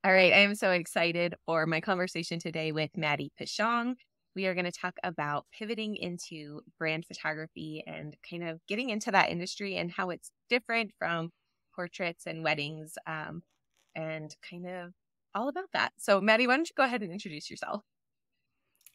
All right, I am so excited for my conversation today with Maddie Peschong. We are going to talk about pivoting into brand photography and kind of getting into that industry and how it's different from portraits and weddings, and kind of all about that. So, Maddie, why don't you go ahead and introduce yourself?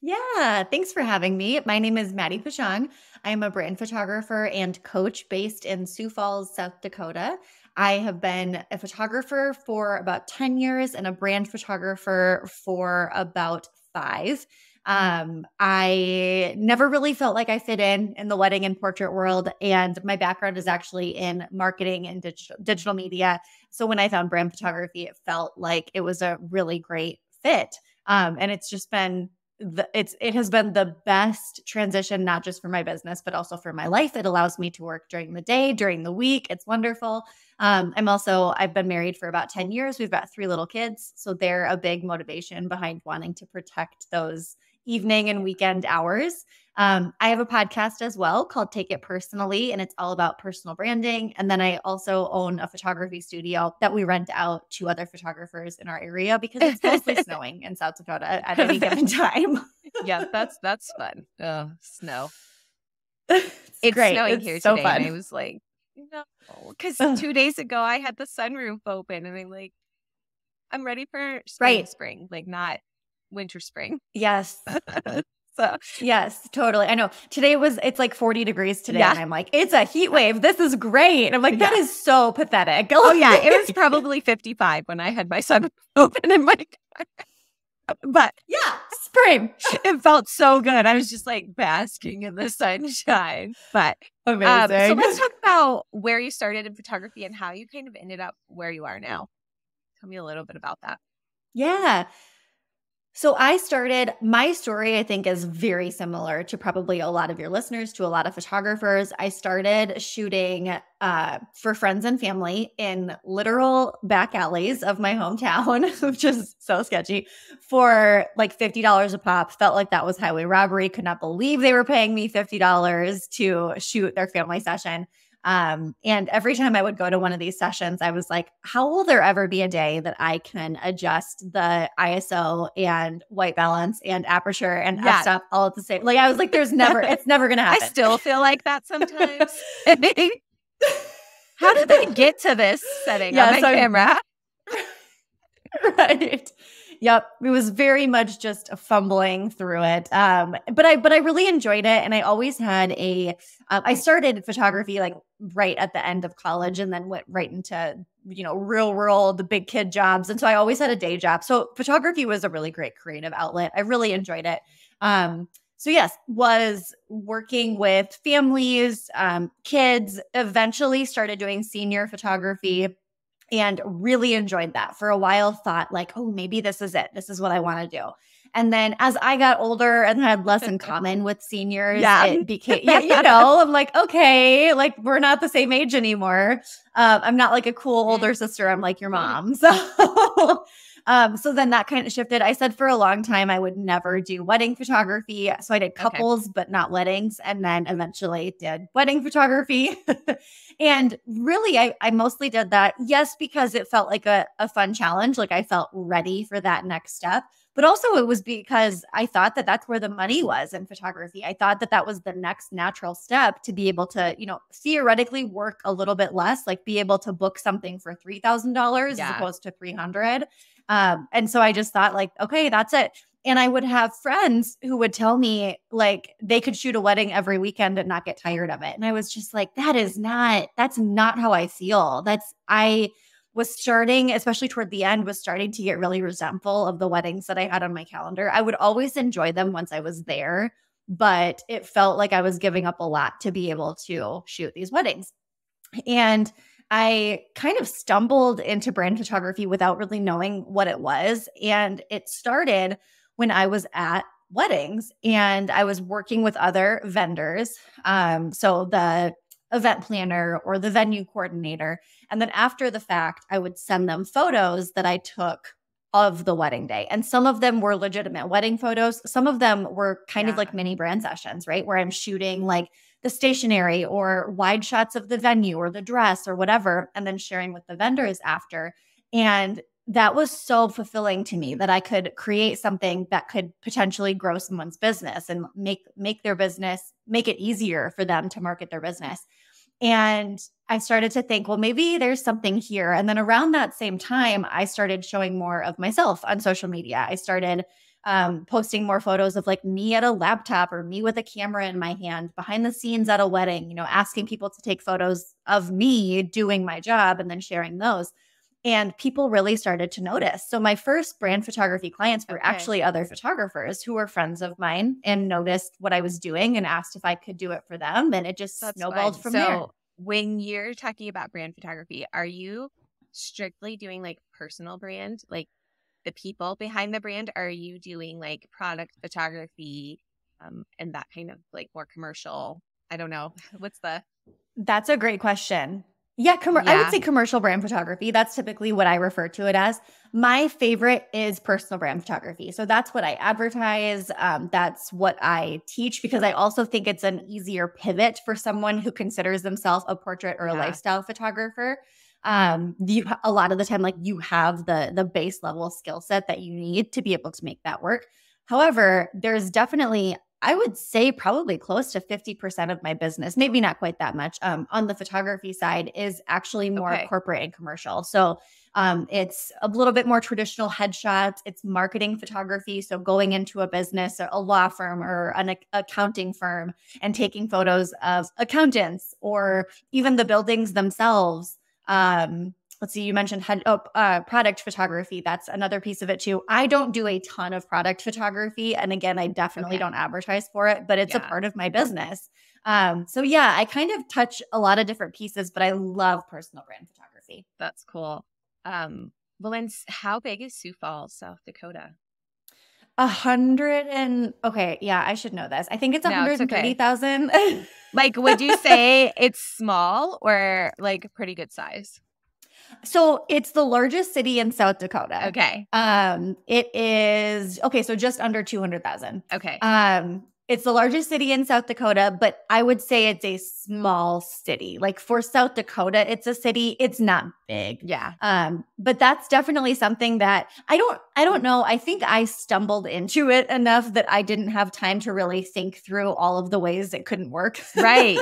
Yeah, thanks for having me. My name is Maddie Peschong. I am a brand photographer and coach based in Sioux Falls, South Dakota. I have been a photographer for about 10 years and a brand photographer for about five. I never really felt like I fit in the wedding and portrait world. And my background is actually in marketing and digital media. So when I found brand photography, it felt like it was a really great fit. And it's just been it has been the best transition, not just for my business, but also for my life. It allows me to work during the day, during the week. It's wonderful. I've been married for about 10 years. We've got three little kids. So they're a big motivation behind wanting to protect those evening and weekend hours. I have a podcast as well called Take It Personally, and it's all about personal branding. And then I also own a photography studio that we rent out to other photographers in our area because it's mostly snowing in South Dakota at any given time. Yeah, that's fun. Oh, snow. It's It's great. snowing here It's so today, and I fun. was like, no, because Ugh, 2 days ago I had the sunroof open, and I'm ready for spring, right. spring, like not winter spring. Yes. So Yes, totally. I know. It's like 40 degrees today, yeah, and I'm like, it's a heat wave. This is great. And I'm like, that yeah. is so pathetic. Oh yeah, it was probably 55 when I had my sunroof open in my car, but Yeah, spring. it felt so good. I was just like basking in the sunshine. But so Amazing. let's talk about where you started in photography and how you kind of ended up where you are now. Tell me a little bit about that. Yeah. So my story, I think, is very similar to probably a lot of your listeners, to a lot of photographers. I started shooting for friends and family in literal back alleys of my hometown, which is so sketchy, for like $50 a pop. Felt like that was highway robbery. Could not believe they were paying me $50 to shoot their family session. And every time I would go to one of these sessions, I was like, how will there ever be a day that I can adjust the ISO and white balance and aperture and Yeah, f-stop all at the same? Like, I was like, it's never going to I happen. still feel like that sometimes. How did they get to this setting on Yeah. my camera? Right. Yep. It was very much just fumbling through it. But I really enjoyed it. And I always had I started photography like right at the end of college and then went right into, real world, the big kid jobs. And so I always had a day job. So photography was a really great creative outlet. I really enjoyed it. So yes, was working with families, kids, eventually started doing senior photography and really enjoyed that for a while. Thought like, oh, maybe this is it. This is what I want to do. And then as I got older and had less in common with seniors, Yeah. it became, yeah, I'm like, okay, like we're not the same age anymore. I'm not like a cool older sister. I'm like your mom. So then that kind of shifted. I said for a long time I would never do wedding photography. So I did Okay. couples, but not weddings. And then eventually did wedding photography. And really, I mostly did that, yes, because it felt like a fun challenge. Like I felt ready for that next step. But also, it was because I thought that that's where the money was in photography. I thought that that was the next natural step to be able to, theoretically work a little bit less, like be able to book something for $3,000 as Yeah. opposed to 300. And so I just thought, like, okay, that's it. And I would have friends who would tell me like they could shoot a wedding every weekend and not get tired of it. And I was just like, that's not how I feel. I was starting, especially toward the end, was starting to get really resentful of the weddings that I had on my calendar. I would always enjoy them once I was there, but it felt like I was giving up a lot to be able to shoot these weddings. And I kind of stumbled into brand photography without really knowing what it was. And it started when I was at weddings and I was working with other vendors. So the event planner or the venue coordinator. And then after the fact, I would send them photos that I took of the wedding day. And some of them were legitimate wedding photos. Some of them were kind of Yeah. like mini brand sessions, right? Where I'm shooting like the stationery or wide shots of the venue or the dress or whatever, and then sharing with the vendors after. And that was so fulfilling to me that I could create something that could potentially grow someone's business and make their business, make it easier for them to market their business. And I started to think, well, maybe there's something here. And then around that same time, I started showing more of myself on social media. I started posting more photos of like me at a laptop or me with a camera in my hand behind the scenes at a wedding, asking people to take photos of me doing my job and then sharing those. And people really started to notice. So my first brand photography clients were Okay. actually other photographers who were friends of mine and noticed what I was doing and asked if I could do it for them. And it just That's snowballed fun. from there. So when you're talking about brand photography, are you strictly doing like personal brand, like the people behind the brand? Or are you doing like product photography and that kind of like more commercial? I don't know. What's the That's a great question. Yeah, I would Yeah. say commercial brand photography. That's typically what I refer to it as. My favorite is personal brand photography. So that's what I advertise. That's what I teach because I also think it's an easier pivot for someone who considers themselves a portrait or a Yeah. lifestyle photographer. A lot of the time, like you have the base level skill set that you need to be able to make that work. However, there's definitely I would say probably close to 50% of my business, maybe not quite that much, on the photography side is actually more Okay. corporate and commercial. So it's a little bit more traditional headshots. It's marketing photography. So going into a business, a law firm or an accounting firm and taking photos of accountants or even the buildings themselves. Let's see, you mentioned product photography. That's another piece of it too. I don't do a ton of product photography. And again, I definitely Okay. don't advertise for it, but it's a Yeah. part of my business. So yeah, I kind of touch a lot of different pieces, but I love personal brand photography. That's cool. Well, then how big is Sioux Falls, South Dakota? 100 and okay, yeah, I should know this. I think it's No, it's okay. 130,000. Like, would you say it's small or like pretty good size? So it's the largest city in South Dakota. Okay. It is okay, so just under 200,000. Okay. It's the largest city in South Dakota, but I would say it's a small city. Like for South Dakota, it's a city. It's not big. Yeah. But that's definitely something that I don't know. I think I stumbled into it enough that I didn't have time to really think through all of the ways it couldn't work. Right.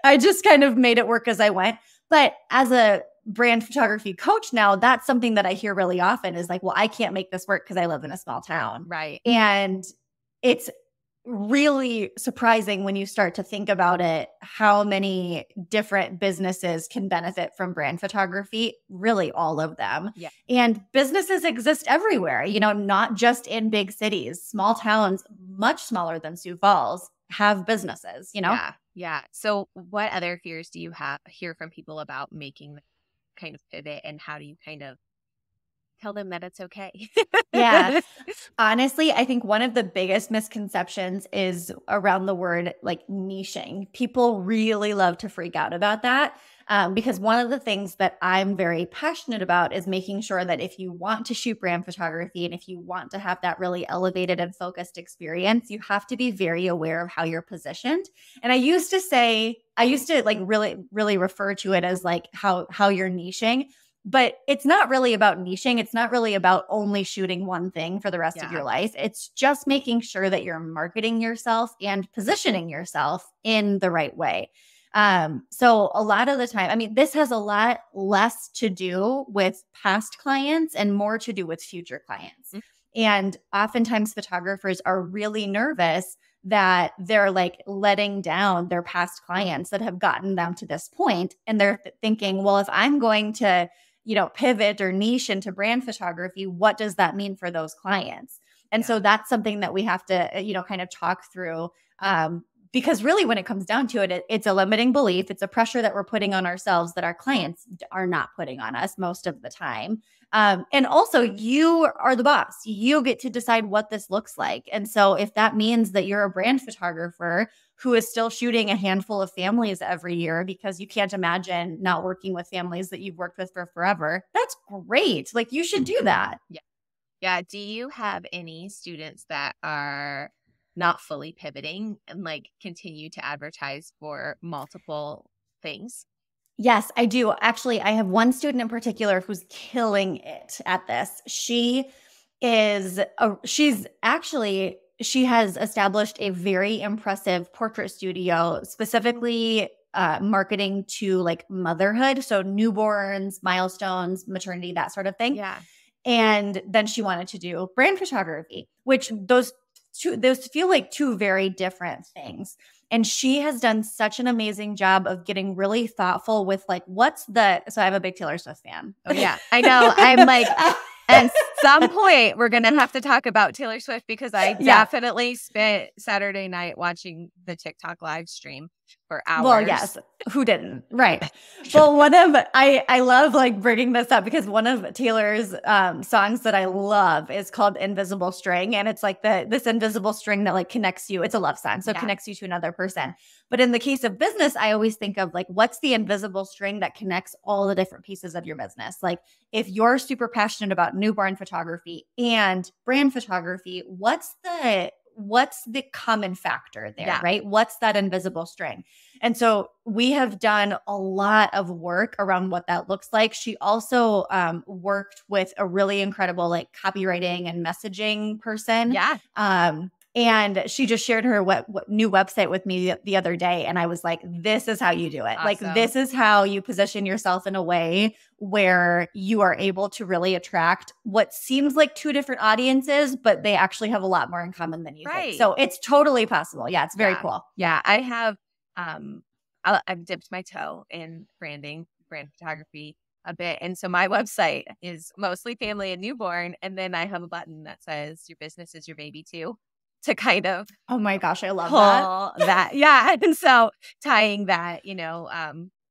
I just kind of made it work as I went. But as a brand photography coach now, that's something that I hear really often is like, well, I can't make this work because I live in a small town. Right. And it's really surprising when you start to think about it, how many different businesses can benefit from brand photography, really all of them. Yeah. And businesses exist everywhere, not just in big cities. Small towns, much smaller than Sioux Falls, have businesses. Yeah. Yeah. So what other fears do you hear from people about making the kind of pivot, and how do you kind of tell them that it's okay? Yeah. Honestly, I think one of the biggest misconceptions is around the word like niching. People really love to freak out about that because one of the things that I'm very passionate about is making sure that if you want to shoot brand photography and if you want to have that really elevated and focused experience, you have to be very aware of how you're positioned. And I used to like really, really refer to it as like how you're niching. But it's not really about niching. It's not really about only shooting one thing for the rest of Yeah. your life. It's just making sure that you're marketing yourself and positioning yourself in the right way. So a lot of the time, I mean, this has a lot less to do with past clients and more to do with future clients. Mm. And oftentimes photographers are really nervous that they're like letting down their past clients that have gotten them to this point. And they're thinking, well, if I'm going to pivot or niche into brand photography, what does that mean for those clients? And so that's something that we have to, kind of talk through. Because really, when it comes down to it, it's a limiting belief. It's a pressure that we're putting on ourselves that our clients are not putting on us most of the time. And also, you are the boss. You get to decide what this looks like. And so, if that means that you're a brand photographer who is still shooting a handful of families every year because you can't imagine not working with families that you've worked with for forever, that's great. Like, you should do that. Yeah. Yeah. Do you have any students that are not fully pivoting and like continue to advertise for multiple things? Yes, I do. Actually, I have one student in particular who's killing it at this. She has established a very impressive portrait studio, specifically marketing to like motherhood, so newborns, milestones, maternity, that sort of thing. Yeah. And then she wanted to do brand photography, which those feel like two very different things. And she has done such an amazing job of getting really thoughtful with like, so I'm a big Taylor Swift fan. Oh, yeah. I know. I'm like, at some point, we're going to have to talk about Taylor Swift because I definitely spent Saturday night watching the TikTok live stream for hours. Well, yes. Who didn't? Right. Well, I love like bringing this up because one of Taylor's songs that I love is called Invisible String. And it's like this invisible string that like connects you. It's a love song. So it connects you to another person. But in the case of business, I always think of like, what's the invisible string that connects all the different pieces of your business? Like if you're super passionate about newborn photography and brand photography, what's the common factor there, right? What's that invisible string? And so we have done a lot of work around what that looks like. She also worked with a really incredible like copywriting and messaging person. Yeah. And she just shared her new website with me the other day. And I was like, this is how you do it. Awesome. Like, this is how you position yourself in a way where you are able to really attract what seems like two different audiences, but they actually have a lot more in common than you think. So it's totally possible. Yeah, it's very cool. Yeah, I have, I've dipped my toe in brand photography a bit. And so my website is mostly family and newborn. And then I have a button that says your business is your baby too, to kind of oh my gosh, I love that. Yeah. And so tying that,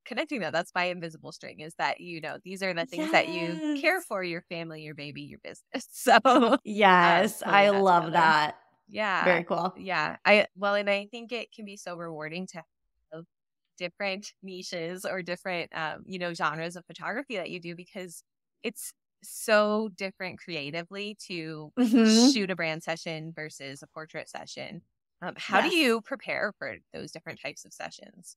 connecting that's my invisible string is that, these are the things that you care for, your family, your baby, your business. So yes, I love that. Yeah. Very cool. Yeah. And I think it can be so rewarding to have different niches or different, genres of photography that you do because it's so different creatively to shoot a brand session versus a portrait session. How do you prepare for those different types of sessions?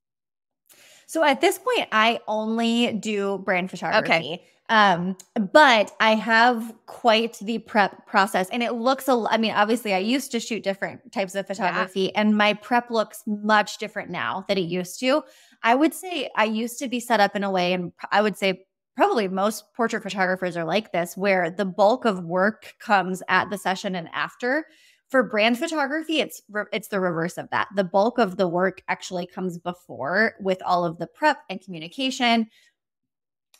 So at this point, I only do brand photography. But I have quite the prep process and it looks obviously I used to shoot different types of photography and my prep looks much different now than it used to. I would say I used to be set up in a way, and I would say probably most portrait photographers are like this, where the bulk of work comes at the session and after. For brand photography, it's the reverse of that. The bulk of the work actually comes before with all of the prep and communication,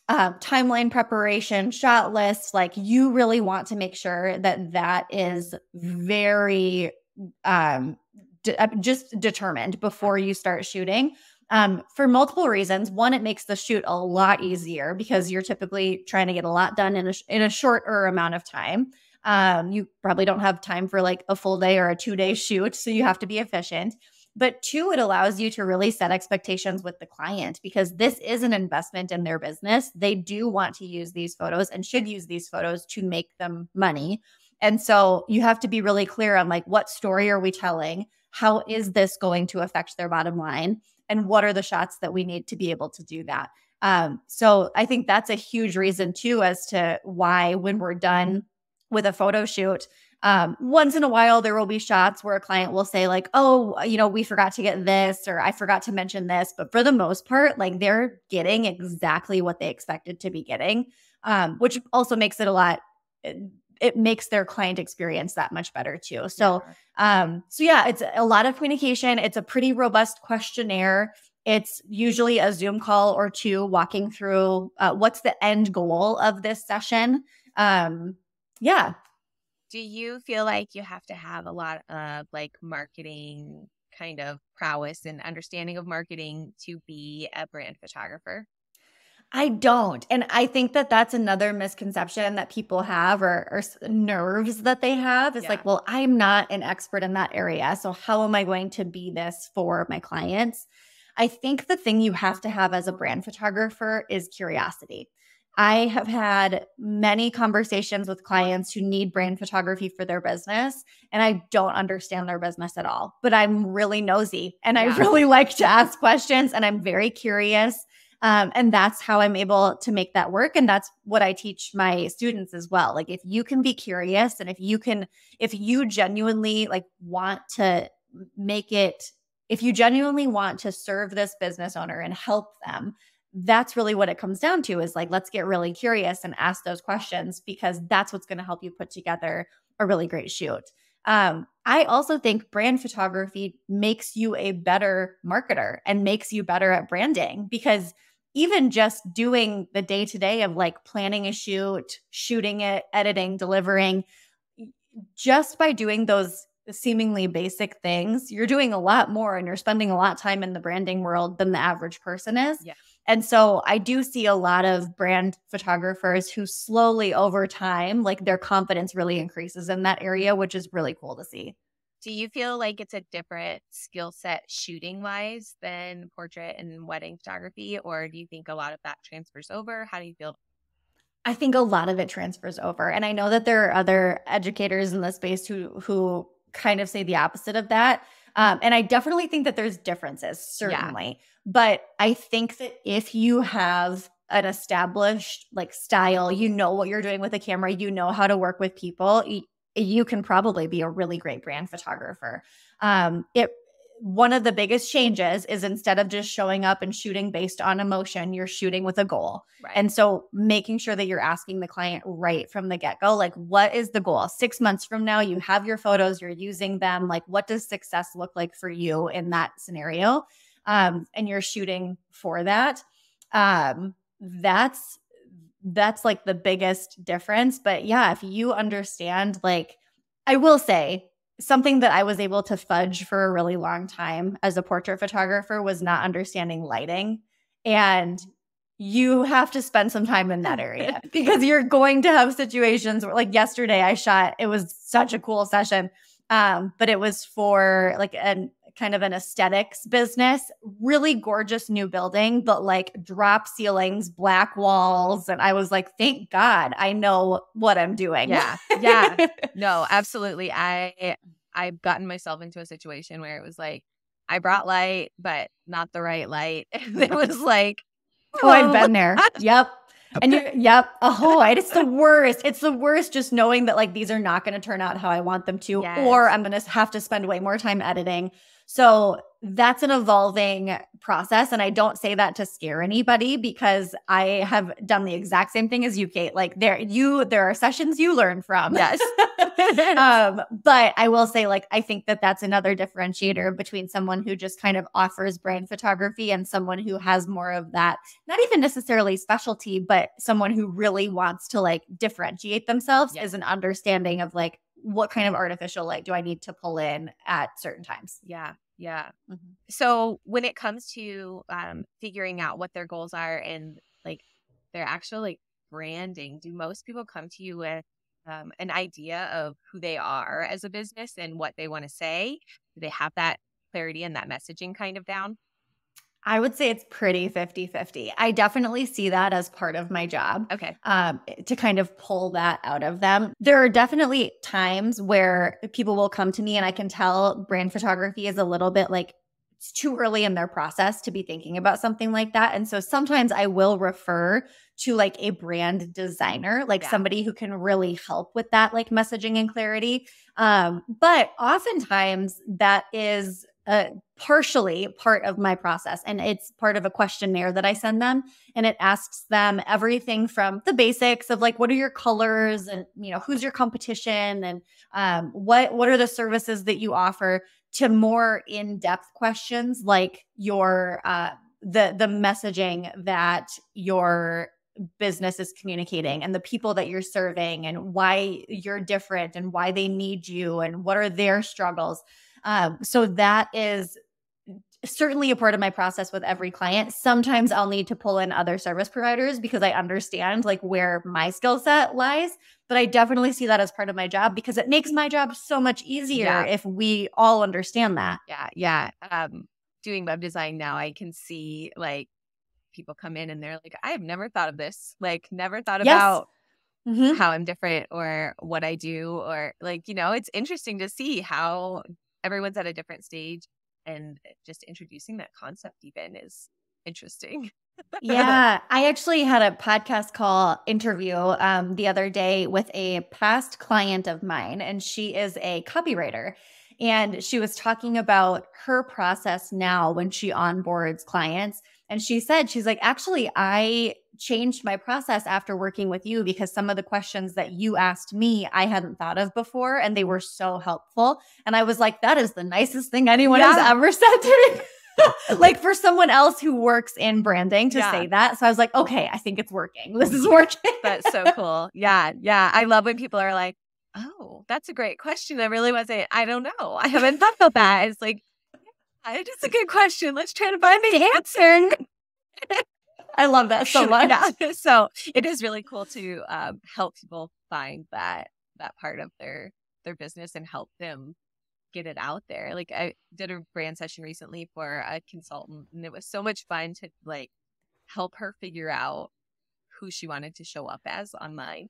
timeline preparation, shot lists. Like you really want to make sure that is very just determined before you start shooting. For multiple reasons. One, it makes the shoot a lot easier because you're typically trying to get a lot done in a shorter amount of time. You probably don't have time for like a full day or a 2-day shoot, so you have to be efficient. But two, it allows you to really set expectations with the client because this is an investment in their business. They do want to use these photos and should use these photos to make them money. And so you have to be really clear on like, what story are we telling? How is this going to affect their bottom line? And what are the shots that we need to be able to do that? So I think that's a huge reason too, as to why when we're done with a photo shoot, once in a while, there will be shots where a client will say like, oh, we forgot to get this, or I forgot to mention this. But for the most part, like they're getting exactly what they expected to be getting, which also makes it makes their client experience that much better too. So, it's a lot of communication. It's a pretty robust questionnaire. It's usually a Zoom call or two walking through what's the end goal of this session. Do you feel like you have to have a lot of like marketing kind of prowess and understanding of marketing to be a brand photographer? I don't. And I think that that's another misconception that people have or nerves that they have is like, well, I'm not an expert in that area. So how am I going to be this for my clients? I think the thing you have to have as a brand photographer is curiosity. I have had many conversations with clients who need brand photography for their business, and I don't understand their business at all. But I'm really nosy, and I really like to ask questions, and I'm very curious. And that's how I'm able to make that work. And that's what I teach my students as well. Like if you can be curious and if you genuinely like want to make it, if you genuinely want to serve this business owner and help them, that's really what it comes down to is like, let's get really curious and ask those questions because that's what's going to help you put together a really great shoot. I also think brand photography makes you a better marketer and makes you better at branding because even just doing the day to day of like planning a shoot, shooting it, editing, delivering, just by doing those seemingly basic things, you're doing a lot more and you're spending a lot of time in the branding world than the average person is. Yeah. And so I do see a lot of brand photographers who slowly over time, like their confidence really increases in that area, which is really cool to see. Do you feel like it's a different skill set shooting wise than portrait and wedding photography? Or do you think a lot of that transfers over? How do you feel? I think a lot of it transfers over. And I know that there are other educators in the space who kind of say the opposite of that. And I definitely think that there's differences, certainly. But I think that if you have an established like style, you know what you're doing with a camera, you know how to work with people, you can probably be a really great brand photographer. One of the biggest changes is instead of just showing up and shooting based on emotion, you're shooting with a goal. Right. And so making sure that you're asking the client right from the get-go, like what is the goal? 6 months from now, you have your photos, you're using them. Like what does success look like for you in that scenario? And you're shooting for that. That's like the biggest difference. But yeah, if you understand, like I will say, something that I was able to fudge for a really long time as a portrait photographer was not understanding lighting. And you have to spend some time in that area because you're going to have situations where, like yesterday I shot, it was such a cool session. But it was for like an kind of an aesthetics business, really gorgeous new building, but like drop ceilings, black walls. And I was like, thank God I know what I'm doing. Yeah. Yeah. No, absolutely. I've gotten myself into a situation where it was like, I brought light, but not the right light. And it was like, oh, I've been there. Yep. And yep. Oh, it's the worst. It's the worst just knowing that like these are not going to turn out how I want them to, Yes. or I'm going to have to spend way more time editing. So that's an evolving process. And I don't say that to scare anybody because I have done the exact same thing as you, Kate. Like there are sessions you learn from. Yes. But I will say, like, I think that that's another differentiator between someone who just kind of offers brand photography and someone who has more of that, not even necessarily specialty, but someone who really wants to like differentiate themselves Yes. is an understanding of like, what kind of artificial light do I need to pull in at certain times? Yeah. Yeah. Mm-hmm. So when it comes to figuring out what their goals are and like their actual like branding, do most people come to you with an idea of who they are as a business and what they want to say? Do they have that clarity and that messaging kind of down? I would say it's pretty 50-50. I definitely see that as part of my job. Okay. To kind of pull that out of them. There are definitely times where people will come to me and I can tell brand photography is a little bit like it's too early in their process to be thinking about something like that. And so sometimes I will refer to like a brand designer, like somebody who can really help with that like messaging and clarity. But oftentimes that is partially part of my process. And it's part of a questionnaire that I send them. And it asks them everything from the basics of like, what are your colors and, you know, who's your competition and what are the services that you offer, to more in-depth questions like your the messaging that your business is communicating and the people that you're serving and why you're different and why they need you and what are their struggles. So that is certainly a part of my process with every client. Sometimes I'll need to pull in other service providers because I understand like where my skill set lies, but I definitely see that as part of my job because it makes my job so much easier if we all understand that. Yeah. Doing web design now, I can see like people come in and they're like, I have never thought of this, like never thought about how I'm different or what I do, or like, you know, it's interesting to see how everyone's at a different stage, and just introducing that concept even is interesting. Yeah, I actually had a podcast call interview the other day with a past client of mine, and she is a copywriter. And she was talking about her process now when she onboards clients. And she said, she's like, actually, I changed my process after working with you because some of the questions that you asked me, I hadn't thought of before, and they were so helpful. And I was like, that is the nicest thing anyone has Yeah. ever said to me. Like for someone else who works in branding to Yeah. say that. So I was like, okay, I think it's working. This is working. That's so cool. Yeah. Yeah. I love when people are like, oh, that's a great question. I don't know. I haven't thought about that. It's like, it is a good question. Let's try to find the answer. I love that so much. Yeah. So it is really cool to help people find that part of their business and help them get it out there. Like I did a brand session recently for a consultant, and it was so much fun to like help her figure out who she wanted to show up as online,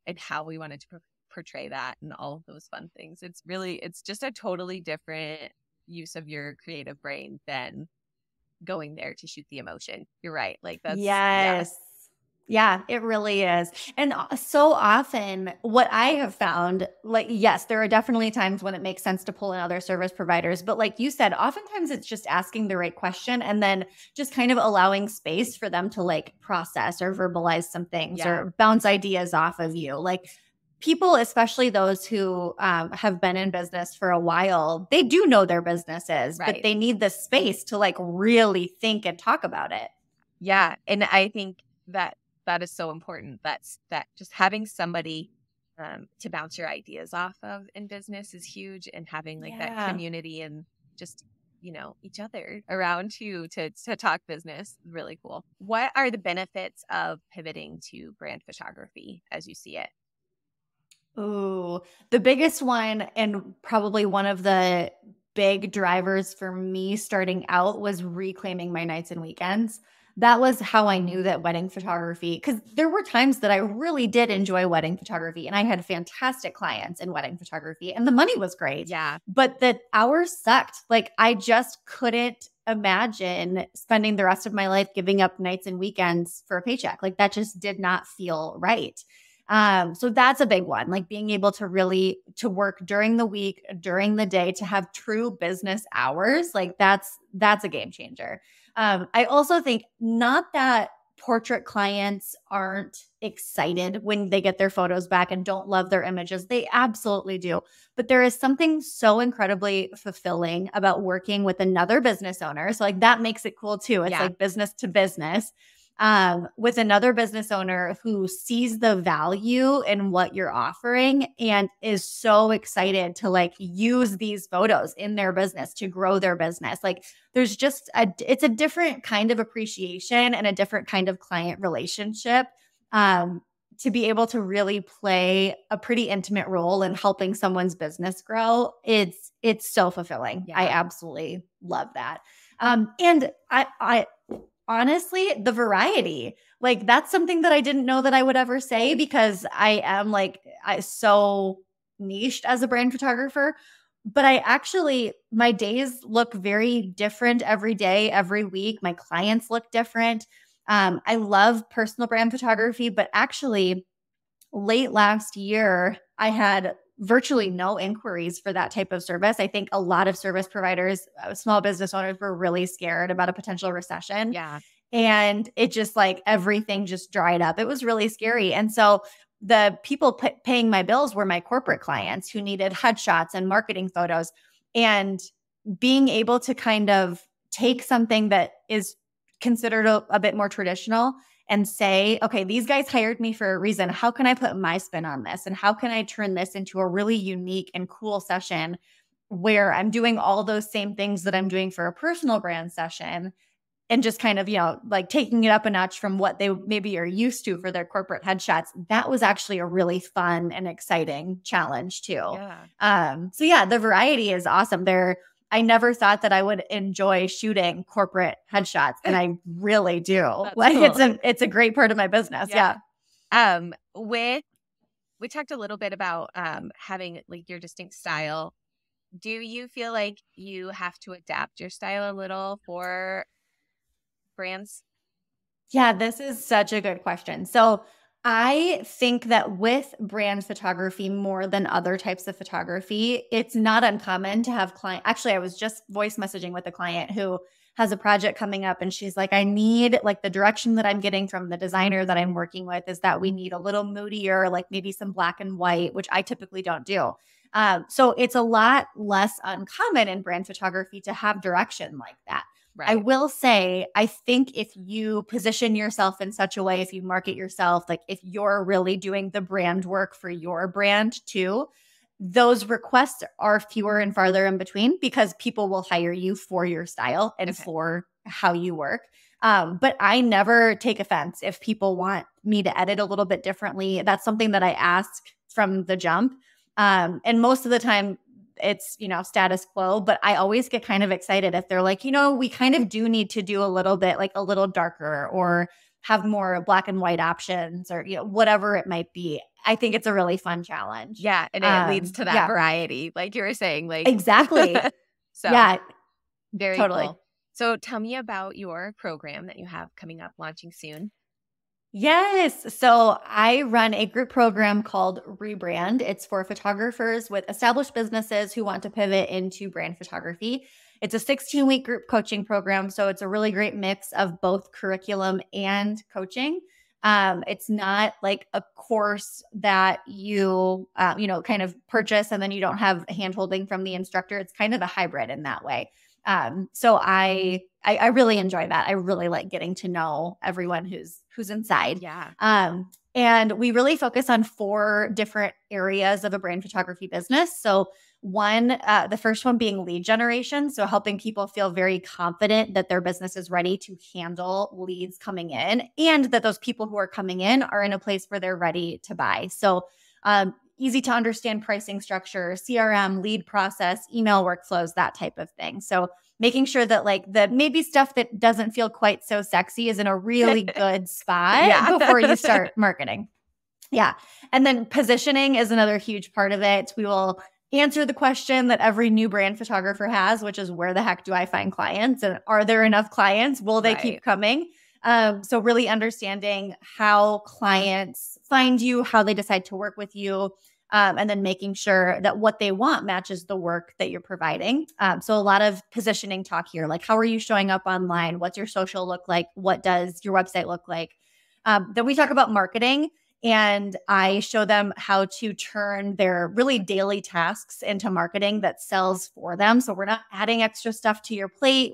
and how we wanted to portray that and all of those fun things. It's just a totally different use of your creative brain than going there to shoot the emotion. You're right. Like yeah. Yes. Yeah, it really is. And so often, what I have found, like, yes, there are definitely times when it makes sense to pull in other service providers. But like you said, oftentimes it's just asking the right question and then just kind of allowing space for them to like process or verbalize some things Yeah. or bounce ideas off of you. Like, people, especially those who have been in business for a while, they do know their businesses, but Right. they need the space to like really think and talk about it. Yeah. And I think that is so important. That just having somebody to bounce your ideas off of in business is huge, and having like that Yeah. community and just, each other around to talk business is really cool. What are the benefits of pivoting to brand photography as you see it? Ooh, the biggest one, and probably one of the big drivers for me starting out, was reclaiming my nights and weekends. That was how I knew that wedding photography, because there were times that I really did enjoy wedding photography and I had fantastic clients in wedding photography and the money was great, Yeah. but the hours sucked. Like I just couldn't imagine spending the rest of my life giving up nights and weekends for a paycheck. Like that just did not feel right. So that's a big one, like being able to really to work during the week, during the day, to have true business hours. Like that's a game changer. I also think not that portrait clients aren't excited when they get their photos back and don't love their images. They absolutely do. But there is something so incredibly fulfilling about working with another business owner. So like that makes it cool too. It's Yeah. like business to business, with another business owner who sees the value in what you're offering and is so excited to like use these photos in their business to grow their business. Like there's just it's a different kind of appreciation and a different kind of client relationship. To be able to really play a pretty intimate role in helping someone's business grow, it's so fulfilling. Yeah. I absolutely love that. And I honestly, the variety, like that's something that I didn't know that I would ever say because I am like I so niched as a brand photographer. But I actually, my days look very different every day, every week. My clients look different. I love personal brand photography, but actually, late last year, I had virtually no inquiries for that type of service. I think a lot of service providers, small business owners were really scared about a potential recession. Yeah. And it just like everything just dried up. It was really scary. And so the people paying my bills were my corporate clients who needed headshots and marketing photos. And being able to kind of take something that is considered a bit more traditional and say, okay, these guys hired me for a reason. How can I put my spin on this? And how can I turn this into a really unique and cool session where I'm doing all those same things that I'm doing for a personal brand session and just kind of, like taking it up a notch from what they maybe are used to for their corporate headshots. That was actually a really fun and exciting challenge too. Yeah. So yeah, the variety is awesome. I never thought that I would enjoy shooting corporate headshots, and I really do. That's Like cool. it's a great part of my business. Yeah. Yeah. With we talked a little bit about having like your distinct style. Do you feel like you have to adapt your style a little for brands? Yeah, this is such a good question. So I think that with brand photography more than other types of photography, it's not uncommon to have client. Actually, I was just voice messaging with a client who has a project coming up and she's like, I need like the direction that I'm getting from the designer that I'm working with is that we need a little moodier, like maybe some black and white, which I typically don't do. So it's a lot less uncommon in brand photography to have direction like that. I Right. will say, I think if you position yourself in such a way, if you market yourself, like if you're really doing the brand work for your brand too, those requests are fewer and farther in between because people will hire you for your style and Okay. for how you work. But I never take offense if people want me to edit a little bit differently. That's something that I ask from the jump. And most of the time, it's, status quo, but I always get kind of excited if they're like, we kind of do need to do a little bit like a little darker or have more black and white options or, whatever it might be. I think it's a really fun challenge. Yeah, and it leads to that Yeah, variety, like you were saying, like exactly. so Yeah, very totally. cool. So tell me about your program that you have coming up launching soon. Yes. So I run a group program called Rebrand. It's for photographers with established businesses who want to pivot into brand photography. It's a 16-week group coaching program. So it's a really great mix of both curriculum and coaching. It's not like a course that kind of purchase and then you don't have hand holding from the instructor. It's kind of a hybrid in that way. So I really enjoy that. I really like getting to know everyone who's inside. Yeah. And we really focus on 4 different areas of a brand photography business. So the first one being lead generation. So helping people feel very confident that their business is ready to handle leads coming in and that those people who are coming in are in a place where they're ready to buy. So easy to understand pricing structure, CRM, lead process, email workflows, that type of thing. So making sure that like the maybe stuff that doesn't feel quite so sexy is in a really good spot Yeah. before you start marketing. Yeah. And then positioning is another huge part of it. We will answer the question that every new brand photographer has, which is where the heck do I find clients? And are there enough clients? Will they keep Right. coming? So really understanding how clients find you, how they decide to work with you, and then making sure that what they want matches the work that you're providing. So a lot of positioning talk here, like how are you showing up online? What's your social look like? What does your website look like? Then we talk about marketing. And I show them how to turn their really daily tasks into marketing that sells for them. So we're not adding extra stuff to your plate.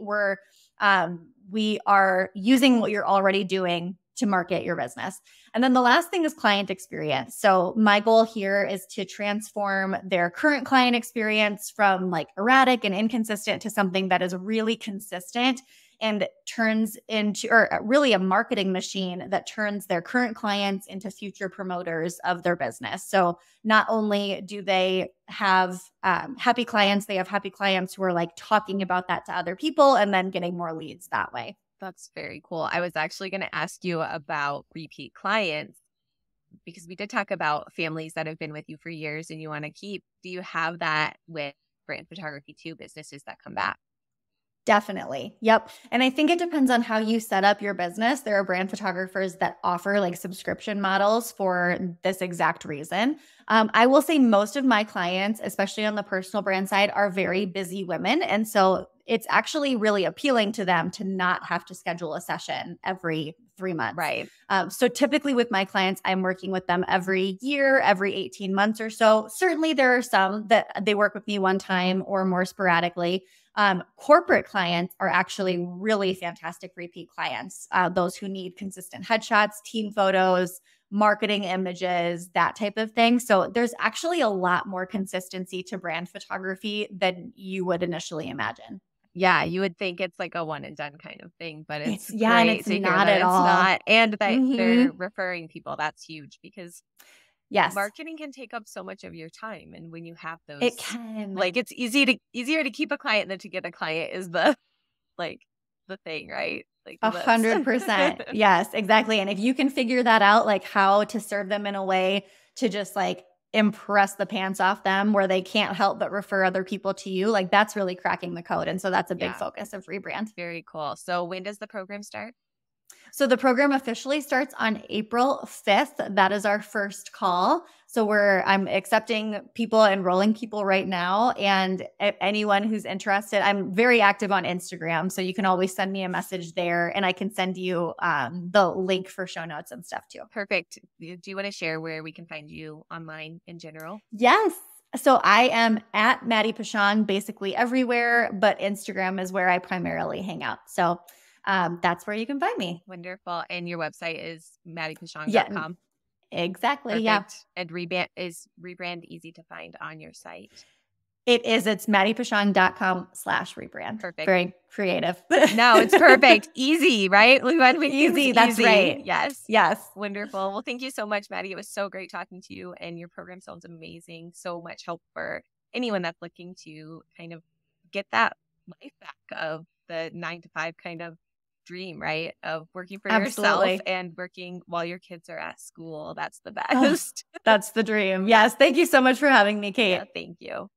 We are using what you're already doing to market your business. And then the last thing is client experience. So my goal here is to transform their current client experience from like erratic and inconsistent to something that is really consistent and turns into, or really a marketing machine that turns their current clients into future promoters of their business. So not only do they have happy clients, they have happy clients who are like talking about that to other people and then getting more leads that way. That's very cool. I was actually going to ask you about repeat clients because we did talk about families that have been with you for years and you want to keep. Do you have that with brand photography too, businesses that come back? Definitely. Yep. And I think it depends on how you set up your business. There are brand photographers that offer like subscription models for this exact reason. I will say most of my clients, especially on the personal brand side, are very busy women. And so it's actually really appealing to them to not have to schedule a session every 3 months. Right. So typically with my clients, I'm working with them every year, every 18 months or so. Certainly there are some that they work with me one time or more sporadically. Corporate clients are actually really fantastic repeat clients. Those who need consistent headshots, team photos, marketing images, that type of thing. So there's actually a lot more consistency to brand photography than you would initially imagine. Yeah, you would think it's like a one and done kind of thing, but it's And great it's to hear not that at it's all. not and that they're Hmm. referring people. That's huge because Yes, marketing can take up so much of your time. And when you have it those, can. like it's easier to keep a client than to get a client is like the thing, right? Like that's 100%. Yes, exactly. And if you can figure that out, like how to serve them in a way to just like impress the pants off them where they can't help but refer other people to you, like that's really cracking the code. And so that's a big focus of Rebrand. Very cool. So when does the program start? So the program officially starts on April 5th. That is our first call. So I'm accepting people, enrolling people right now. And anyone who's interested, I'm very active on Instagram. So you can always send me a message there and I can send you the link for show notes and stuff too. Perfect. Do you want to share where we can find you online in general? Yes. So I am at Maddie Peschong basically everywhere, but Instagram is where I primarily hang out. So that's where you can find me. Wonderful. And your website is maddiepeschong.com. Yeah, exactly. Perfect. Yeah. And Rebrand easy to find on your site? It is. It's maddiepeschong.com/rebrand. Perfect. Very creative. No, it's perfect. Easy, right? We want to make easy. That's right. Yes. Yes. Wonderful. Well, thank you so much, Maddie. It was so great talking to you, and your program sounds amazing. So much help for anyone that's looking to kind of get that life back of the 9 to 5 kind of dream, right? Of working for yourself and working while your kids are at school. That's the best. Oh, that's the dream. Yes. Thank you so much for having me, Kate. Yeah, thank you.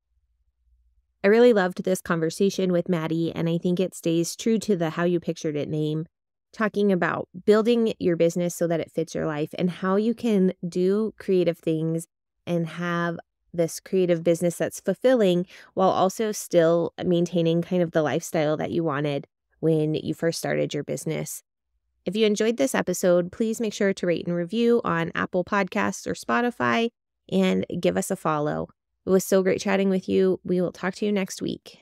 I really loved this conversation with Maddie, and I think it stays true to the How You Pictured It name, talking about building your business so that it fits your life and how you can do creative things and have this creative business that's fulfilling while also still maintaining kind of the lifestyle that you wanted when you first started your business. If you enjoyed this episode, please make sure to rate and review on Apple Podcasts or Spotify and give us a follow. It was so great chatting with you. We will talk to you next week.